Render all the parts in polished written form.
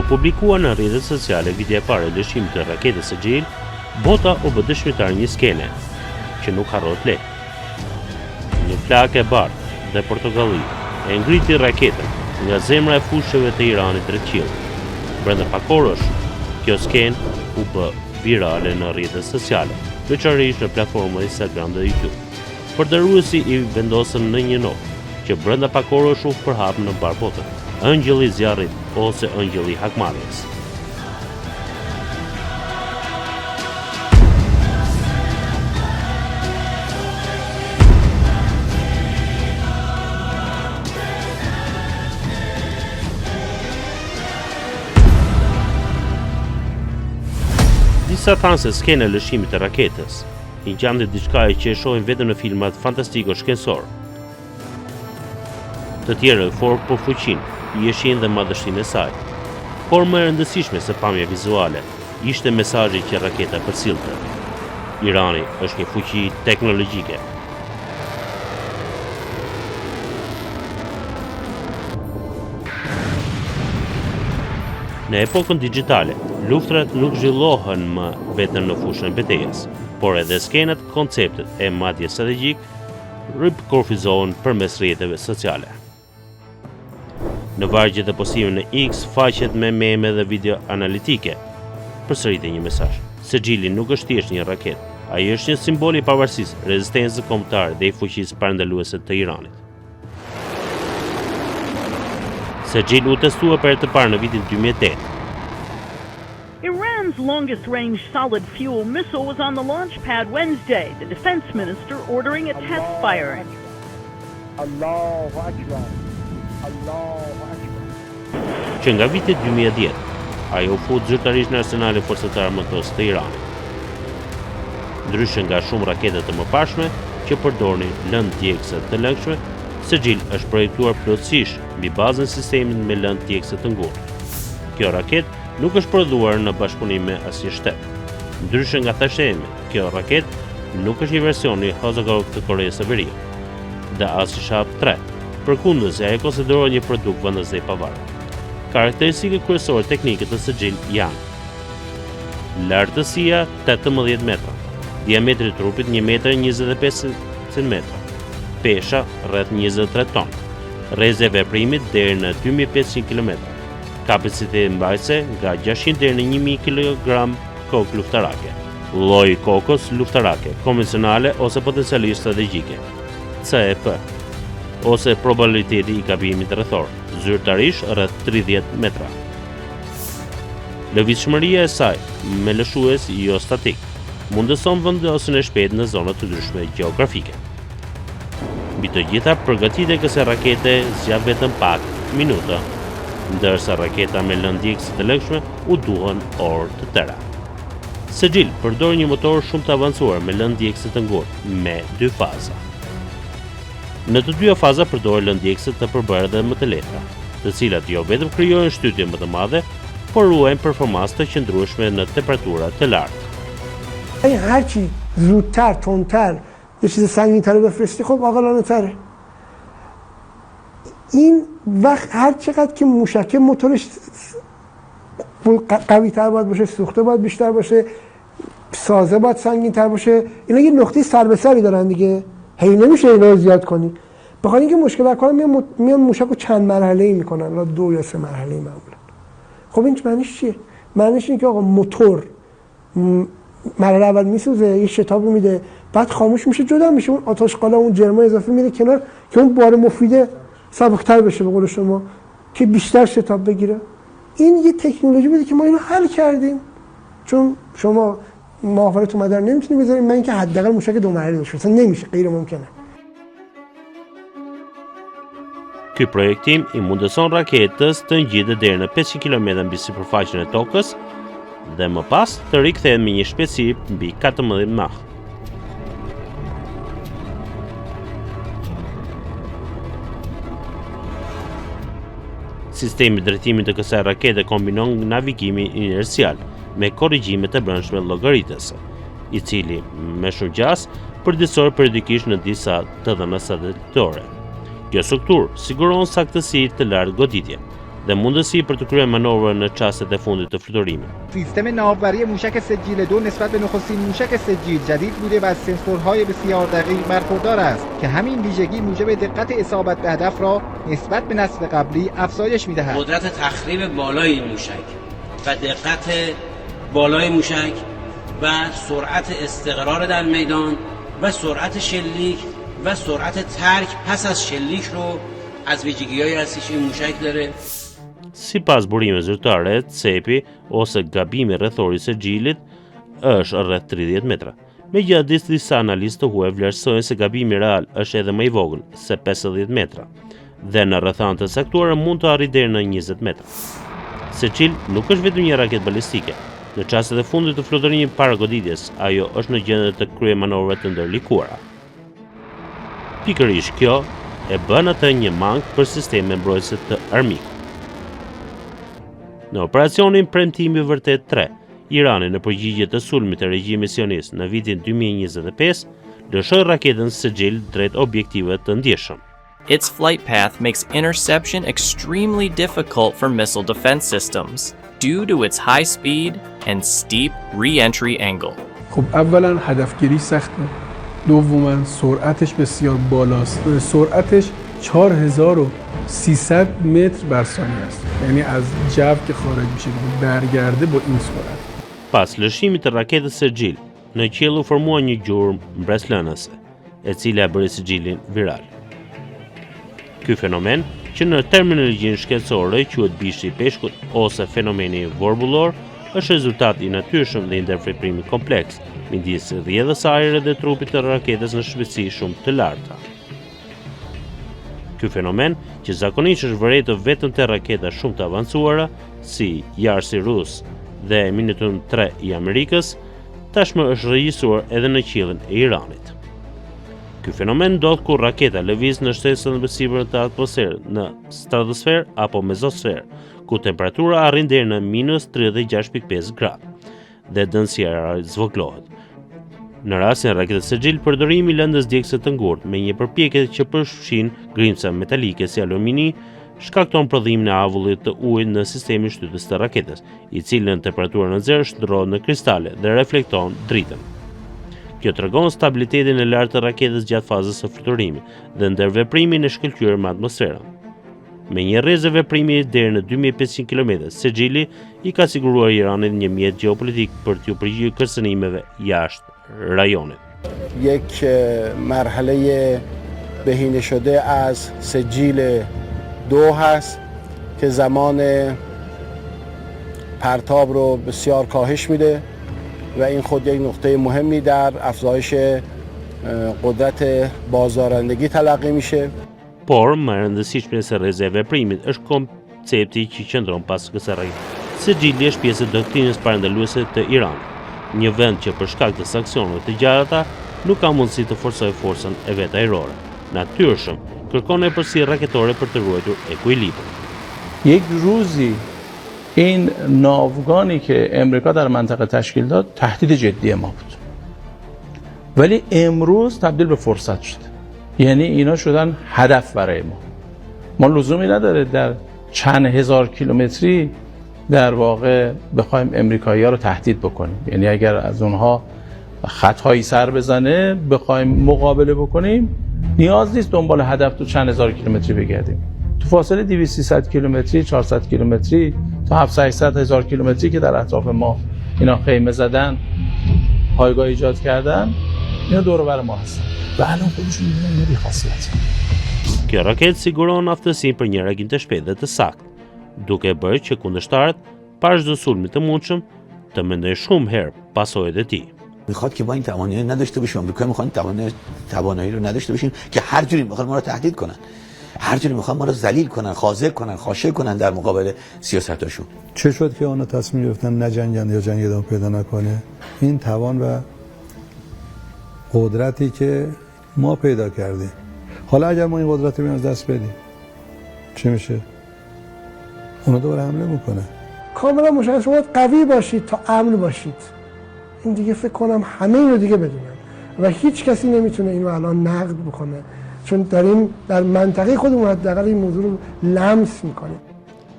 Kur publikuar në rrjetet sociale video e parë e lëshimit të raketës së Xhil, bota u bë dëshmitar një skene që nuk harrohet lehtë. Një flakë e bardhë dhe portokalli e ngriti raketën nga zemra e fushëve të Iranit drejt qiellit. Brenda pak orësh, kjo skenë u bë virale në rrjetet sociale, veçanërisht në platformat Instagram dhe YouTube. Përdorësi i vendosën në një notë që brenda pak orësh u përhap në mbar botën, Ëngjëlli i zjarrit ose Ëngjëlli i hakmarrjes. Disa thanë se skena e lëshimit të raketës i gjante diçka që e shohin vetëm në filmat fantastiko-shkencor. Të tjerë folën për fuqinë, jeshin dhe madhështinë e saj. Por më e rëndësishme se pamja vizuale ishte mesazhi që raketa përcillte. Irani është një fuqi teknologjike. Në epokën digjitale, luftrat nuk zhvillohen më vetëm në fushën e betejës, por edhe skenat, konceptet e madje strategjik rikurfizohen përmes rrjeteve sociale. Në vargjet e postimeve në X, faqet me meme dhe video analitike përsëritet një mesazh. Se Xhili nuk është thjesht një raketë, ai është një simbol i pavarësisë, rezistencës kombëtare dhe i fuqisë parandaluese të Iranit. Se Xhili u testua për herë të parë në vitin 2008. Iran's longest-range solid-fuel missile was on the launch pad Wednesday, the defense minister ordering a test firing. Allahu Akbar. Allahu Akbar. Që nga viti 2010, ajo u fut zyrtarisht në arsenalin forcëtar armëtos të Iranit. Ndryshe nga shumë raketet të mëparshme që përdornin lëndë djegëse të lëngshme, se Xhil është projektuar plotësisht mbi bazën e sistemit me lëndë djegëse të ngurtë. Kjo raketë nuk është prodhuar në bashkëpunim me asnjë shtet. Ndryshe nga thashemi, kjo raketë nuk është një version i Hwasong të Koreas së Veriut dhe as i Shahab 3. Përkundërse, ajo konsiderohet një produkt vendas dhe i pavarur. Karakteristikat kryesore teknike të së Xhil janë: lartësia 18 metra, diametri i trupit 1,25 cm, pesha rreth 23 ton, rrezë e veprimit deri në 2500 km, kapaciteti mbajtëse nga 600 deri në 1000 kg kokë luftarake, lloj kokës luftarake, konvencionale ose potencialisht strategjike, CEP, ose probabiliteti i gabimit rrethor, zyrtarisht rreth 30 metra. Lëvizshmëria e saj me lëshues jo statik mundëson vendosjen e shpejtë në zona të ndryshme gjeografike. Mbi të gjitha, përgatitja e kësaj rakete zgjat vetëm pak minuta, ndërsa raketa me lëndë djegëse të lëngshme u duhen orë të tëra. Se Xhil përdor një motor shumë të avancuar me lëndë djegëse të ngurtë me 2 faza. Në të dyja faza përdoren lëndë djegëse të përbërë dhe më të lehta, të cilat jo vetëm krijojnë shtytje më të madhe, por ruajnë performancë të qëndrueshme në temperatura të larta. هرچی زودتر تندتر یه چیز سنگین‌تر بفرستی خب عاقلانه‌تره. این وقت هر چقدر که موشک موتورش قوی‌تر باید باشه، سوخته باید بیشتر باشه، سازه باید سنگین‌تر باشه. اینا یه نقطه سر به سری دارن دیگه. هی نمیشه اینا رو زیاد کنی. بخاطر اینکه مشکل کار میان موشک رو چند مرحله‌ای میکنن، لا 2 یا 3 مرحله‌ای معمولا. خب این معنیش چیه؟ معنیش اینه که آقا موتور مرحله اول میسوزه، یه شتاب میده، بعد خاموش میشه، جدا میشه، اون آتش قالا اون جرما اضافه میره کنار که اون بار مفیده سبکتر بشه به قول شما، که بیشتر شتاب بگیره. این یه تکنولوژی بوده که ما اینو حل کردیم، چون شما محافظت مدار نمیتونی بذاریم، من اینکه حداقل موشک 2 مرحله بشه، اصلا نمیشه، غیر ممکنه. Ky projektim i mundëson raketës të ngjitet deri në 500 km mbi sipërfaqen e tokës dhe më pas të rikthehet me një shpejtësi mbi 14 mach. Sistemi i drejtimit të kësaj rakete kombinon navigimin inercial me korrigjime të brendshme llogaritëse, i cili me shumë gjas përditësor periodikisht në disa të dhëna satelitore. Kjo strukturë siguron saktësi të lartë goditje, dhe mundësi për të kryer manovra në çastet e fundit të fluturimit. سیستم ناوبری موشک سجیل 2 نسبت به نخستین موشک سجیل جدید بوده و از سنسورهای بسیار دقیق برخوردار است که همین ویژگی موجب دقت اصابت به هدف را نسبت به نسل قبلی افزایش می‌دهد. قدرت تخریب بالای این موشک و دقت بالای موشک و سرعت استقرار در میدان و سرعت شلیک و سرعت ترک پس از شلیک رو از ویژگی‌هایی هستش این موشک داره. Sipas burimeve zyrtare, cepi ose gabimi rrethor i sexhilit është rreth 30 metra. Megjithatë, disa analistë të huaj vlerësojnë se gabimi real është edhe më i vogël, se 50 metra, dhe në rrethana të caktuara mund të arrijë deri në 20 metra. Sexhil nuk është vetëm një raketë balistike. Në çastet e fundit të fluturimit para goditjes, ajo është në gjendje të kryejë manovra të ndërlikuara. Pikërisht kjo e bën atë një mangë për sisteme mbrojtëse të armikut. Në operacionin Premtimi Vërtet 3, Irani në përgjigje të sulmit të regjimit sionist në vitin 2025 lëshoi raketën Sejil drejt objektiveve të ndjeshëm. Its flight path makes interception extremely difficult for missile defense systems due to its high speed and steep re-entry angle. خب اولا هدفگیری سخته. دوما سرعتش بسیار بالاست. سرعتش 4300 متر بر ثانیه است. یعنی از جو که خارج میشه برگرده با این سرعت. Pas lëshimit të raketës Sejil, në qiell u formua një gjurmë mbreslënëse, e cila bëri Sejilin viral. Ky fenomen, që në terminologjinë shkencore quhet bishti i peshkut ose fenomeni vorbullor, është rezultat i natyrshëm dhe i ndërveprimi kompleks midis rrjedhës ajre dhe trupit të raketës në shpejtësi shumë të larta. Ky fenomen, që zakonisht është vërejtë vetëm te raketa shumë të avancuara, si Yarsi rus dhe Minutun 3 i Amerikës, tashmë është regjistruar edhe në qiellin e Iranit. Ky fenomen ndodh kur raketa lëviz në shtesën e sipër të atmosferës, në stratosferë apo mezosferë, ku temperatura arrin deri në -36.5 gradë dhe dënësia zvogëlohet. Në rastin e raketës Sejil, përdorimi i lëndës djegëse të ngurtë me një përpjekje që përfshin grimca metalike si alumini shkakton prodhimin e avullit të ujit në sistemin shtytës të raketës, i cili në temperaturë në zero shndërrohet në kristale dhe reflekton dritën. Kjo tregon stabilitetin e lartë të raketës gjatë fazës së fluturimit dhe ndërveprimin e shkëlqyer me atmosferën. Me një rrezë veprimi deri në 2500 km, Sejili i ka siguruar Iranit një mjet gjeopolitik për t'u përgjigjur kërcënimeve jashtë rajonit. یک مرحله بهینه شده از سجیل 2 هست که زمان پرتاب رو بسیار کاهش میده و این خود یک نقطه مهمی در افزایش قدرت بازدارندگی تلقی میشه. Por, më e rëndësishme se rrezë e veprimit është koncepti që qëndron pas kësaj rregulle. Sejili është pjesë e doktrinës parandaluese të Iranit, një vend që për shkak të sanksioneve të gjata nuk ka mundësi të forcojë forcën e vet ajrore. Natyrshëm, kërkon epërsi raketore për të ruajtur ekuilibrin. یک روزی این ناوگانی که امریکا در منطقه تشکیل داد تهدید جدی ما بود. ولی امروز تبدیل به فرصت شد. یعنی اینا شدن هدف برای ما. ما لزومی نداره در چند هزار کیلومتری در واقع بخوایم امریکایی‌ها رو تهدید بکنیم. یعنی اگر از اونها خطایی سر بزنه بخوایم مقابله بکنیم نیاز نیست دنبال هدف تو چند هزار کیلومتری بگردیم. تو فاصله 200-300 کیلومتری، 400 کیلومتری تا 700-800 هزار کیلومتری که در اطراف ما اینا خیمه زدن، پایگاه ایجاد کردن، اینا دور و بر ما هستن. و الان خودشون اینا بی‌خاصیت. Kjo raketë siguron aftësinë për një reagim të shpejtë dhe të saktë, duke bërë që kundërshtarët pas çdo sulmi të mundshëm të mendojnë shumë herë pasojat e tij. میخواد که با این توانایی نداشته باشیم، آمریکا میخوان توانایی رو نداشته باشیم که هر جوری میخوان ما رو تهدید کنن، هر جوری میخوان ما رو ذلیل کنن، خاضع کنن، خاشه کنن در مقابل سیاستاشون. چه شد که اونا تصمیم گرفتن نجنگن یا جنگ ادامه پیدا نکنه؟ این توان و قدرتی که ما پیدا کردیم. حالا اگر ما این قدرت رو از دست بدیم چی میشه؟ اونا دوباره حمله میکنه. کاملا مشخص شما قوی باشید تا امن باشید. این دیگه فکر کنم همه اینو دیگه بدونن و هیچ کسی نمیتونه اینو الان نقد بکنه، چون داریم در منطقه خودمون حداقل این موضوع رو لمس میکنیم.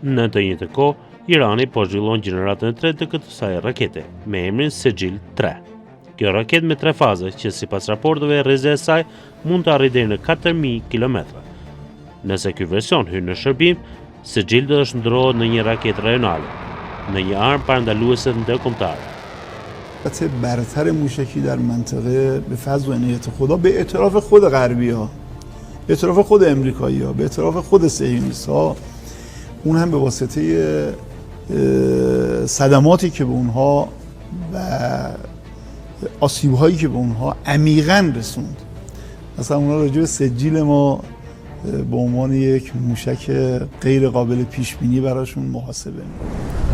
Në të njëjtën kohë, Irani po zhvillon gjeneratën e tretë të kësaj rakete, me emrin Sejil-3. Kjo raketë me 3 faze, që sipas raporteve rrezë e saj mund të arrijë deri në 4000 kilometra. Nëse ky version hyn në shërbim, Sejil do të shndërrohet në një raketë rajonale, në një armë parandaluese ndërkombëtare. قطع برتر موشکی در منطقه به فضل و عنایت خدا به اعتراف خود غربی‌ها، به اعتراف خود امریکایی‌ها، به اعتراف خود صهیونیست‌ها، اون هم به واسطه صدماتی که به اونها و آسیب‌هایی که به اونها عمیقاً رسوند. مثلا اونها راجع به سجیل ما به عنوان یک موشک غیر قابل پیش بینی براشون محاسبه می‌کنن.